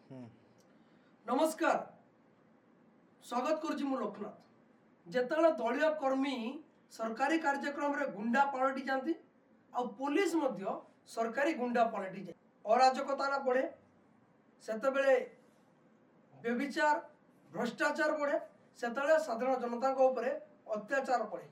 नमस्कार स्वागत करुच्ची मु लोकनाथ जेतले दलीय कर्मी सरकारी कार्यक्रम रे गुंडा पलटि जाती आ पुलिस मध्य सरकारी गुंडा पलटि जाए अराजकता ना बढ़े सेतबेले व्यभिचार भ्रष्टाचार बढ़े सेतबेले साधारण जनता उपरे अत्याचार पड़े।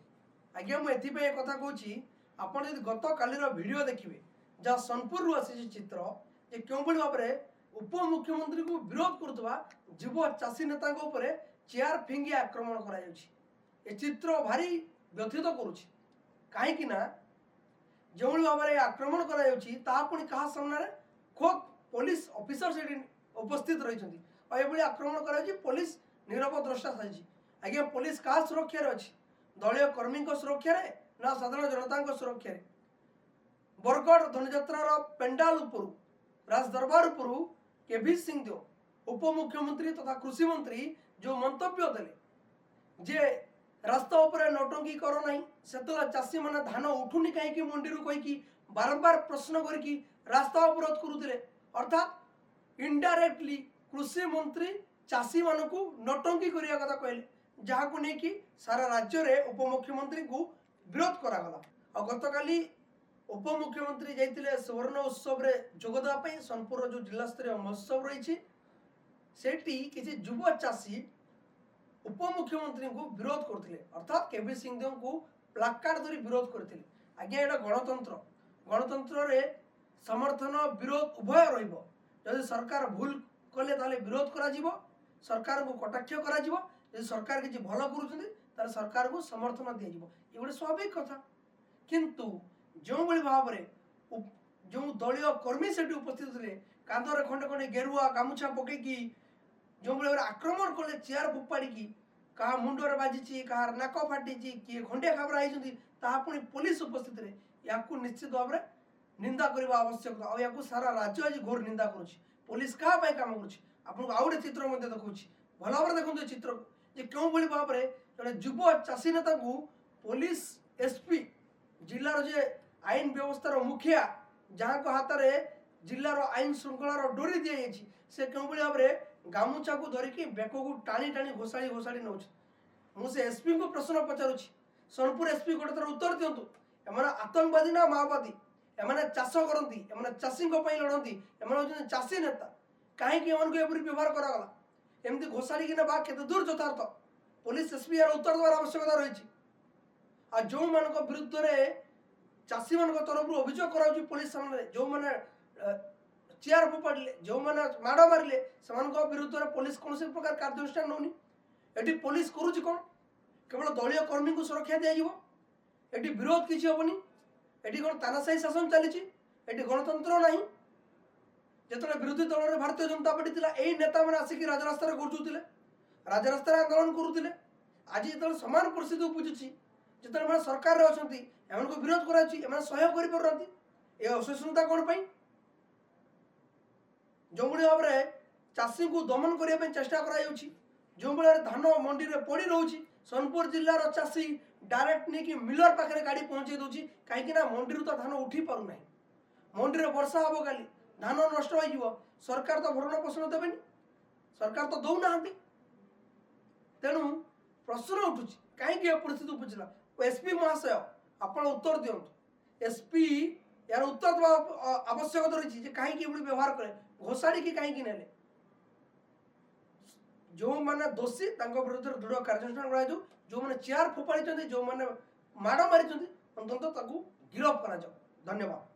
आज्ञा मुझे कथा कहूँ आपड़ जब गत कालीर भिडियो देखिए जहाँ सोनपुर रु आसी चित्र जे क्यों भाव में उपमुख्यमंत्री को विरोध करुवा युव चाषी नेता उपरे चेयर फिंगी आक्रमण कर चित्र भारी व्यथित करुच्ची कहीं जो भाव में आक्रमण कर सामने खोद पुलिस ऑफिसर से उपस्थित रही आक्रमण कर पुलिस नीरव द्रष्टा साजी। आज्ञा पुलिस क्या सुरक्षा अच्छी दलीय कर्मी सुरक्षा ना साधारण जनता सुरक्षा बरगढ़ धनुजात्रार पेंडाल उपरू राज दरबार उपरू केभी सिंहदेव उपमुख्यमंत्री तथा कृषि मंत्री जो मंतव्य देले जे रास्ता उपरे नौटंकी कर ना से चाषी मैंने धान उठुनी कहीं मंडी कहीकि बारंबार प्रश्न करके रास्ता अवरोध करुले अर्थात इनडायरेक्टली कृषि मंत्री चाषी मान को नौटंकी करने कथा कहले जहाँ को लेकिन सारा राज्य में उपमुख्यमंत्री को विरोध करागला। और गतकाली उपमुख्यमंत्री जाइए सुवर्ण उत्सव रे जोगदापी सोनपुर जो जिला स्तरीय महोत्सव रही किसी युव चाषी उपमुख्यमंत्री को विरोध करते अर्थात केवी सिंहदेव को प्लाकार्ड धरी विरोध करते। आज्ञा यहाँ गणतंत्र गणतंत्र रे समर्थन विरोध उभय रही सरकार भूल कले ताले विरोध करा सरकार को कटाक्ष करा सरकार किसी भल कर सरकार को समर्थन दि ये गोटे स्वाभाविक कथा किंतु जो भाव में जो दलीय कर्मी से उपस्थित थे कांधर खंडे खंडे गेरुआ गामुछा पकईकि जो भाव आक्रमण कले चेयर फोपाड़ी क्या मुंडर बाजी क्या नाक फाटी किए खंडिया खाबरा होती पुलिस उपस्थित रे या निश्चित भाव में निंदा करने आवश्यकता और या सारा राज्य आज घोर निंदा करुच्ची पुलिस क्या काम कर आउ गए चित्र देखा भल भाव देखते चित्र जे क्यों भाव में जड़े युव चाषी नेता को पुलिस एसपी जिलार जे आईन व्यवस्थार मुखिया जहाँ को हाथ में जिलार आईन श्रृंखलार डोरी दी जाइए से क्यों भाव में गामुछा को धरिकी बेक को टाणी टाणी घोषाड़ी घोषाड़ी नौ मुझे एसपी को प्रश्न पचारुची सोनपुर एसपी गोटे थर उत्तर दिंतु एम आतंकवादी ना माओवादी एम चाष करती चाषी लड़ती एम चाषी नेता कहीं व्यवहार करागला एमती घोषाड़ी कि ना केते दूर यथार्थ पुलिस एसपी यार उत्तर देवार आवश्यकता रही आ जो मान विरुद्ध में चाषी मान तरफ अभियोग कराऊँ पुलिस सामने जो मैंने चेयर फोपाड़े जो मैंने माड़ मारे से विरुद्ध में पुलिस कौन प्रकार कार्यानुष्ठान नौनी ये पुलिस करुच्ची कौन केवल दलीय कर्मी को सुरक्षा दिज्व ये विरोध किसी हेनी ये कौन तानाशाही शासन चली गणतंत्र ना जो विरोधी दल में भारतीय जनता पार्टी थी यही नेता मैंने आसिक राजरास्त गुर्जुले राजरास्त आंदोलन करुले आज जो सामान परिस्थिति उपजुची जो मैंने सरकार में अच्छा एम विरोध कर सहयोग कर असहिष्णुता कौन पाई जो भाव में चाषी को दमन करने चेष्टा कर जो भाव धान मंडी में पड़ी रोचे सोनपुर जिलार चाषी डायरेक्ट नहीं मिलर पाखे गाड़ी पहुंचे दूसरी कहीं मंडी तो धान उठी पारना मंडी में वर्षा हम काली धान नष्ट हो सरकार तो भरण पोषण देवेनि सरकार तो दौना तेणु प्रश्न उठू कहीं परिस्थिति उपजिला एसपी महाशय आप उत्तर दिंतु एसपी यार उत्तर देवा आवश्यकता रही कहीं व्यवहार करे घोषाड़ी की कहीं ने जो मैंने दोषी विरुद्ध दृढ़ कार्यानुष्ठान जो मैंने चेयर फोपाड़ी जो मैंने माड़ मारी अंततः गिरफ कर। धन्यवाद।